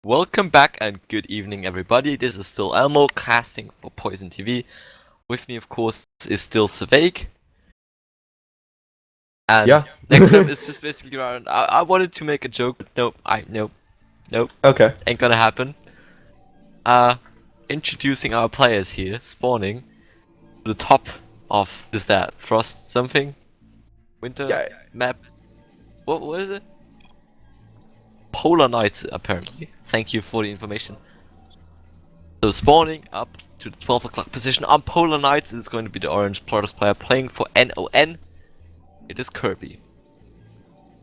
Welcome back and good evening everybody, this is still Elmo casting for Poison TV. With me of course is still Savake. And Yeah. next up is just basically around. I wanted to make a joke, but nope. Okay. Ain't gonna happen. Introducing our players here, spawning to the top of, is that Frost something? Winter Yeah. map? What is it? Polar Nights apparently. Thank you for the information. So spawning up to the 12 o'clock position on Polar Nights is going to be the orange Plotters player playing for NON. It is Koerby.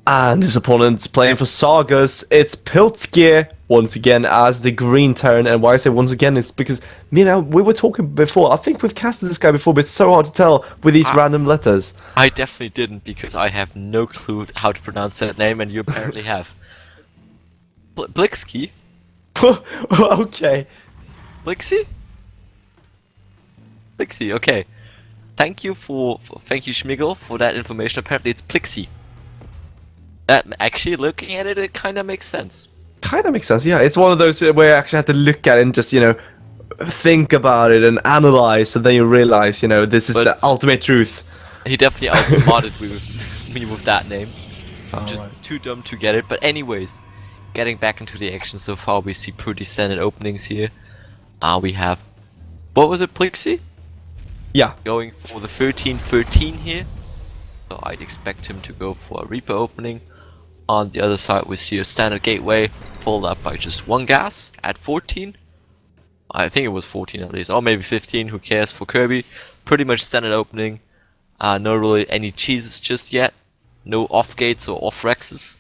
And his opponent playing for Sagas, it's plKzYEe once again as the green Terran. And why I say once again is because, we were talking before. I think we've casted this guy before, but it's so hard to tell with these random letters. I definitely didn't because I have no clue how to pronounce that name, and you apparently have. plKzYEe? Okay. plKzYEe? plKzYEe, okay. Thank you Schmigel for that information. Apparently it's plKzYEe. Actually, looking at it, it kind of makes sense. Kind of makes sense, yeah. It's one of those where you actually have to look at it and just, think about it and analyze, and then you realize, this is the ultimate truth. He definitely outsmarted me with that name. Just right. too dumb to get it. But anyways, getting back into the action so far, we see pretty standard openings here. We have, what was it, plKzYEe? Yeah. Going for the 13-13 here. So I'd expect him to go for a Reaper opening. On the other side we see a standard gateway pulled up by just one gas at 14. I think it was 14 at least, or maybe 15, who cares, for Koerby. Pretty much standard opening. No really any cheeses just yet. No off gates or off rexes.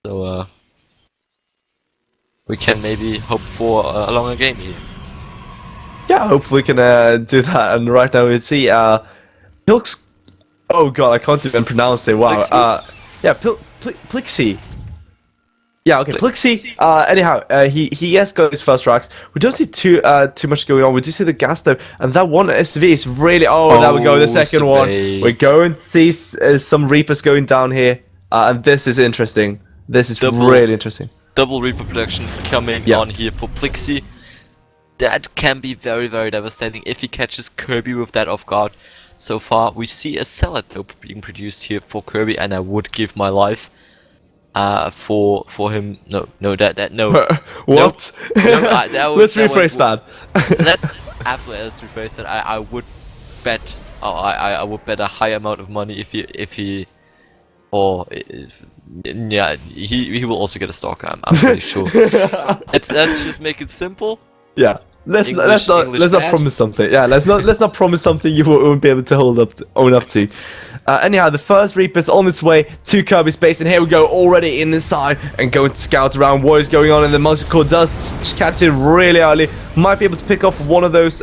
So we can maybe hope for a longer game here. Yeah, hopefully we can do that. And right now we see plKzYEe. Oh god, I can't even pronounce it. Wow. Yeah, plKzYEe. Yeah, okay, plKzYEe. Anyhow, he has got his first racks. We don't see too much going on. We do see the gas though, and that one SV is really. Oh, there we go. The second one. We're going to see some Reapers going down here, and this is interesting. This is really interesting. Double Reaper production coming on here for plKzYEe. That can be very, very devastating if he catches Koerby with that off guard. So far, we see a salad though being produced here for Koerby, and I would give my life for him. No. What? Let's rephrase that. Let's rephrase that. I would bet. I would bet a high amount of money if he he will also get a stalker. I'm pretty sure. Let's just make it simple. Yeah. Let's not promise something. Yeah, let's not promise something you won't be able to own up to. Anyhow, the first Reaper's on its way to Koerby's base, and here we go, already inside and going to scout around what is going on. And the multi-core does catch it really early. Might be able to pick off one of those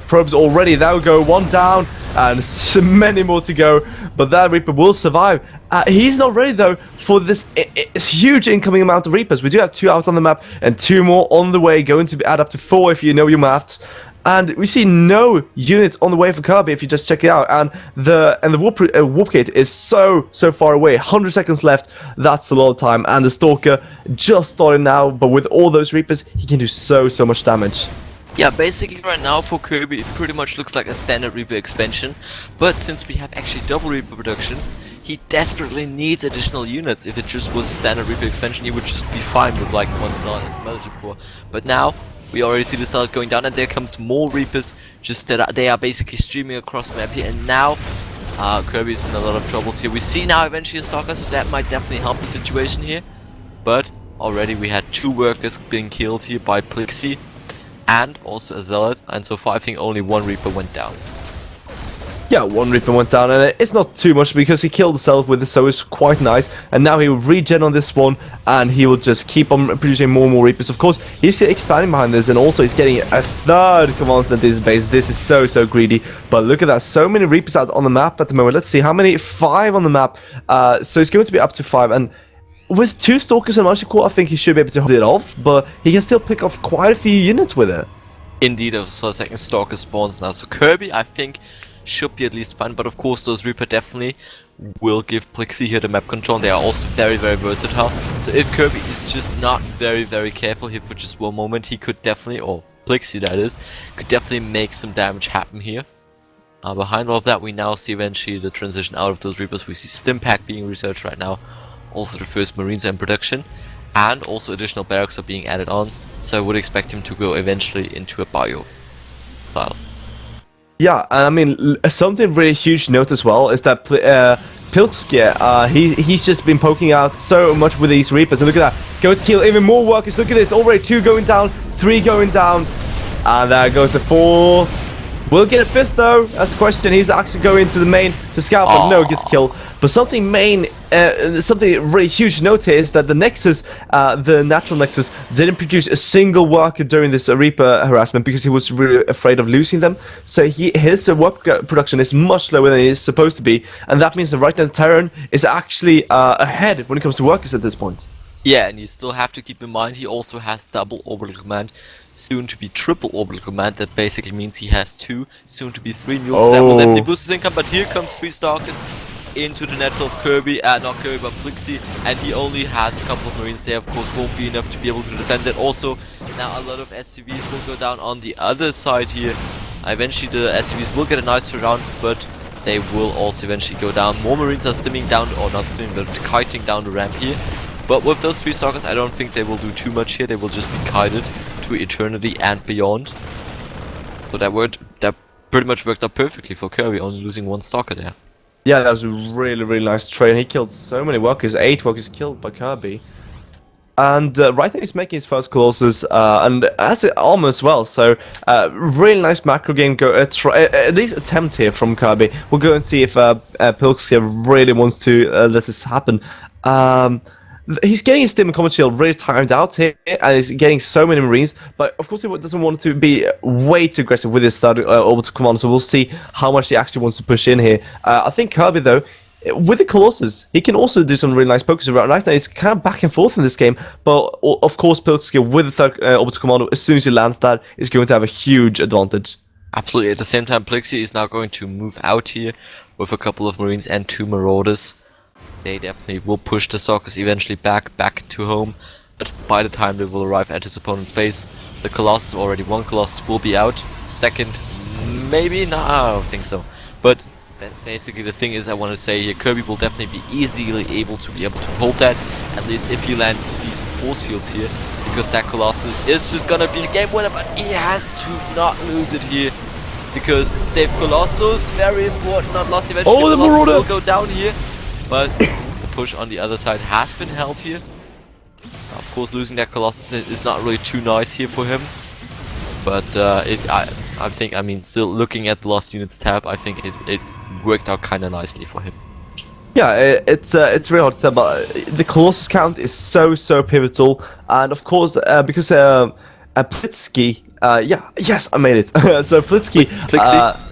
probes already. There we go, one down, and so many more to go. But that Reaper will survive. He's not ready though for this huge incoming amount of Reapers. We do have 2 out on the map and 2 more on the way, going to add up to 4 if you know your maths. And we see no units on the way for Koerby if you just check it out. And the warp gate is so far away. 100 seconds left. That's a lot of time. And the Stalker just started now, but with all those Reapers, he can do so much damage. Yeah, basically right now for Koerby, it pretty much looks like a standard Reaper expansion. But since we have actually double Reaper production, he desperately needs additional units. If it just was a standard Reaper expansion, he would just be fine with like 1 cell and Mothership Core. But now, we already see the cell going down, and there comes more Reapers, just that they are basically streaming across the map here. And now, Koerby is in a lot of troubles here. We see now eventually a Stalker, so that might definitely help the situation here. But already we had 2 workers being killed here by plKzYEe, and also a Zealot, and so far I think only 1 Reaper went down. Yeah, 1 Reaper went down, and it's not too much because he killed himself with it, so it's quite nice. And now he will regen on this one, and he will just keep on producing more and more Reapers. Of course, he's expanding behind this, and also he's getting a 3rd command center in his base. This is so greedy. But look at that, so many Reapers out on the map at the moment. Let's see how many. 5 on the map. So it's going to be up to 5, and with 2 Stalkers and Magic Core, I think he should be able to hold it off, but he can still pick off quite a few units with it. Indeed, also a second Stalker spawns now, so Koerby, I think, should be at least fine, but of course those Reaper definitely will give plKzYEe here the map control, and they are also very, very versatile. So if Koerby is just not very, very careful here for just one moment, he could definitely, or plKzYEe that is, could definitely make some damage happen here. Behind all of that, we now see eventually the transition out of those Reapers. We see Stimpack being researched right now, also the first Marines are in production, and also additional barracks are being added on, so I would expect him to go eventually into a bio file. Yeah, I mean, something really huge to note as well is that plKzYEe, he's just been poking out so much with these Reapers, and look at that, go to kill even more workers. Look at this, already 2 going down, 3 going down, and there goes the 4th. Will get a 5th though, that's the question. He's actually going to the main to scout, but no, gets killed. But something really huge to note here is that the Nexus, the natural Nexus, didn't produce a single worker during this Reaper harassment because he was really afraid of losing them. So his work production is much lower than it is supposed to be, and that means that right now the Terran is actually ahead when it comes to workers at this point. Yeah, and you still have to keep in mind he also has double orbital command, soon to be triple orbital command. That basically means he has 2, soon to be 3 mules. So that will definitely boost his income, but here comes 3 Stalkers into the natural of Koerby, not Koerby but plKzYEe, and he only has a couple of Marines there. Of course won't be enough to be able to defend it. Also now a lot of SCVs will go down on the other side here. Eventually the SCVs will get a nice round, but they will also eventually go down. More Marines are stimming down, or not stimming, but kiting down the ramp here. But with those 3 Stalkers, I don't think they will do too much here. They will just be kited to eternity and beyond. So that pretty much worked out perfectly for Koerby, only losing 1 Stalker there. Yeah, that was a really, really nice trade. He killed so many workers, 8 workers killed by Koerby. And right now he's making his first Colossus, and has it almost well. So really nice macro game. At least attempt here from Koerby. We'll go and see if plKzYEe really wants to let this happen. He's getting his Stim and Comet Shield really timed out here, and he's getting so many Marines, but of course he doesn't want to be way too aggressive with his third orbital command, so we'll see how much he actually wants to push in here. I think Koerby, though, with the Colossus, he can also do some really nice pokers around. Right now, it's kind of back and forth in this game, but of course plKzYEe with the third orbital command, as soon as he lands that, is going to have a huge advantage. Absolutely. At the same time, plKzYEe is now going to move out here with a couple of Marines and 2 Marauders. They definitely will push the Stalkers eventually back to home, but by the time they will arrive at his opponent's base, the Colossus, already 1 Colossus, will be out. 2nd, maybe? No, I don't think so. But basically the thing is, I want to say here, Koerby will definitely be easily able to hold that, at least if he lands these force fields here, because that Colossus is just gonna be a game winner, but he has to not lose it here. Because save Colossus, very important, not lost eventually. Oh, the Marauder will go down here. But the push on the other side has been held here. Of course, losing that Colossus is not really too nice here for him. But I think, I mean, still looking at the lost units tab, I think it worked out kind of nicely for him. Yeah, it's really hard to tell, but the Colossus count is so pivotal, and of course because plKzYEe, yeah, yes, I made it. So plKzYEe,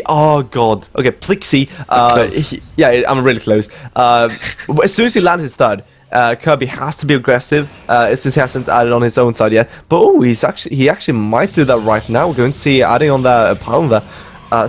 oh god. Okay, plKzYEe, yeah, I'm really close. As soon as he lands his third, Koerby has to be aggressive, since he hasn't added on his own third yet. But oh, he actually might do that right now. We're going to see adding on that pound there.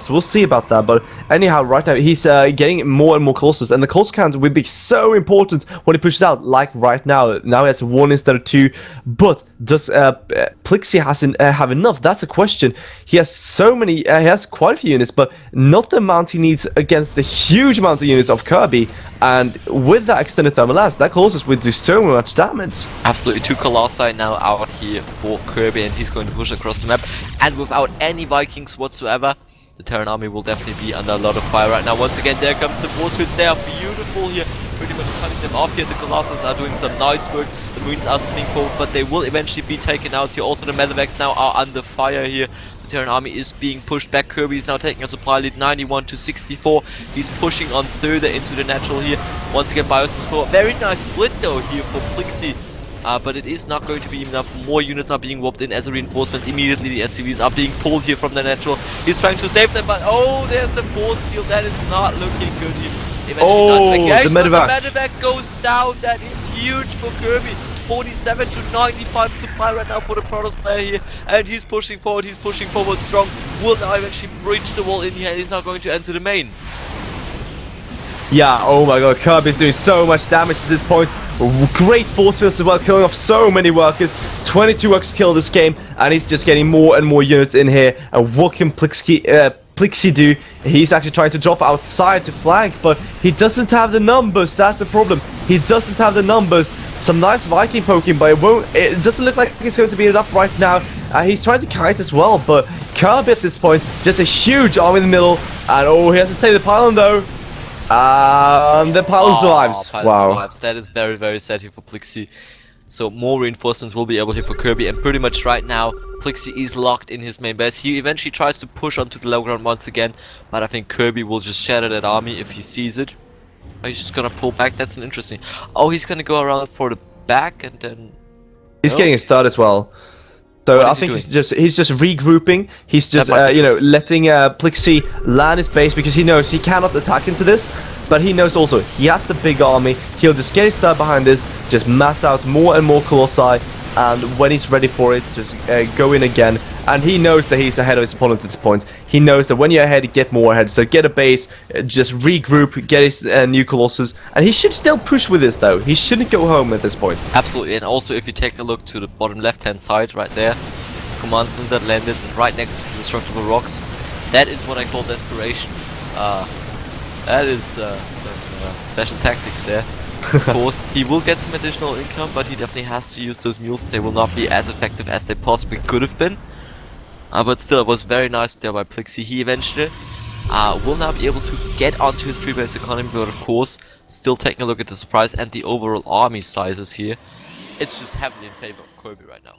So we'll see about that, but anyhow, right now he's getting more and more Colossus, and the Colossus count will be so important when he pushes out, like right now. Now he has 1 instead of 2, but does plKzYEe have enough? That's a question. He has so many, he has quite a few units, but not the amount he needs against the huge amount of units of Koerby, and with that extended thermal lance, that Colossus would do so much damage. Absolutely, 2 Colossi now out here for Koerby, and he's going to push across the map, and without any Vikings whatsoever, the Terran army will definitely be under a lot of fire right now. Once again, there comes the force fields. They are beautiful here, pretty much cutting them off here. The Colossus are doing some nice work. The Marines are steaming forward, but they will eventually be taken out here. Also, the Medevacs now are under fire here. The Terran army is being pushed back. Koerby is now taking a supply lead, 91 to 64. He's pushing on further into the natural here. Once again, Biostorm's floor. Very nice split though here for plKzYEe. But it is not going to be enough. More units are being warped in as a reinforcement. Immediately the SCVs are being pulled here from the natural. He's trying to save them, but oh, there's the force field. That is not looking good here. Eventually, the medevac goes down. That is huge for Koerby. 47 to 95 supply right now for the Protoss player here, and he's pushing forward strong. Will now eventually breach the wall in here, and he's now going to enter the main. Yeah, oh my god, Koerby's doing so much damage at this point. Great force fields as well, killing off so many workers. 22 workers killed this game, and he's just getting more and more units in here. And what can plKzYEe do? He's actually trying to drop outside to flank, but he doesn't have the numbers. That's the problem. He doesn't have the numbers. Some nice Viking poking, but it doesn't look like it's going to be enough right now. He's trying to kite as well, but Koerby at this point, just a huge army in the middle. And oh, he has to save the pylon though. The pylon survives. Wow. Survives. That is very, very sad here for plKzYEe. So more reinforcements will be able here for Koerby, and pretty much right now plKzYEe is locked in his main base. He eventually tries to push onto the low ground once again, but I think Koerby will just shatter that army if he sees it. Oh, he's just gonna pull back. That's an interesting. Oh, he's gonna go around for the back and then. He's getting a start as well. So I think he's just regrouping. He's just you know, letting plKzYEe land his base because he knows he cannot attack into this, but he knows also he has the big army. He'll just get his third behind this, just mass out more and more colossi, and when he's ready for it, just go in again. And he knows that he's ahead of his opponent at this point. He knows that when you're ahead, you get more ahead. So get a base, just regroup, get his new colossus, and he should still push with this though. He shouldn't go home at this point. Absolutely, and also if you take a look to the bottom left-hand side right there, command center landed right next to the destructible rocks. That is what I call desperation. That is some special tactics there. Of course, he will get some additional income, but he definitely has to use those mules. They will not be as effective as they possibly could have been. But still, it was very nice there by plKzYEe. He eventually will now be able to get onto his free base economy, but of course, still taking a look at the surprise and the overall army sizes here. It's just heavily in favor of Koerby right now.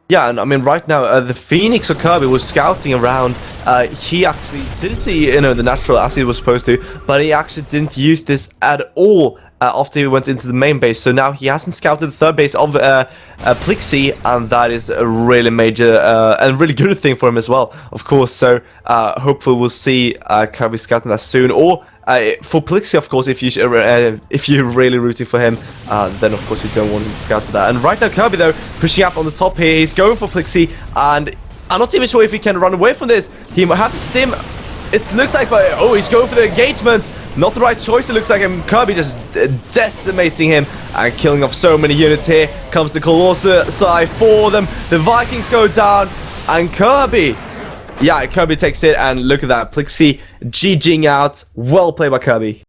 Yeah, and I mean, right now, the Phoenix of Koerby was scouting around. He actually didn't see, you know, the natural as he was supposed to, but he actually didn't use this at all after he went into the main base. So now he hasn't scouted the third base of plKzYEe, and that is a really major and really good thing for him as well, of course. So hopefully we'll see Koerby scouting that soon, or for plKzYEe, of course, if you're really rooting for him, then of course you don't want him to scout to that. And right now Koerby though, pushing up on the top here, he's going for plKzYEe, and I'm not even sure if he can run away from this. He might have to stim. It looks like, oh, he's going for the engagement. Not the right choice, it looks like him. Koerby just decimating him and killing off so many units here. Comes the Colossi for them. The Vikings go down, and Koerby, yeah, Koerby takes it, and look at that. plKzYEe GGing out. Well played by Koerby.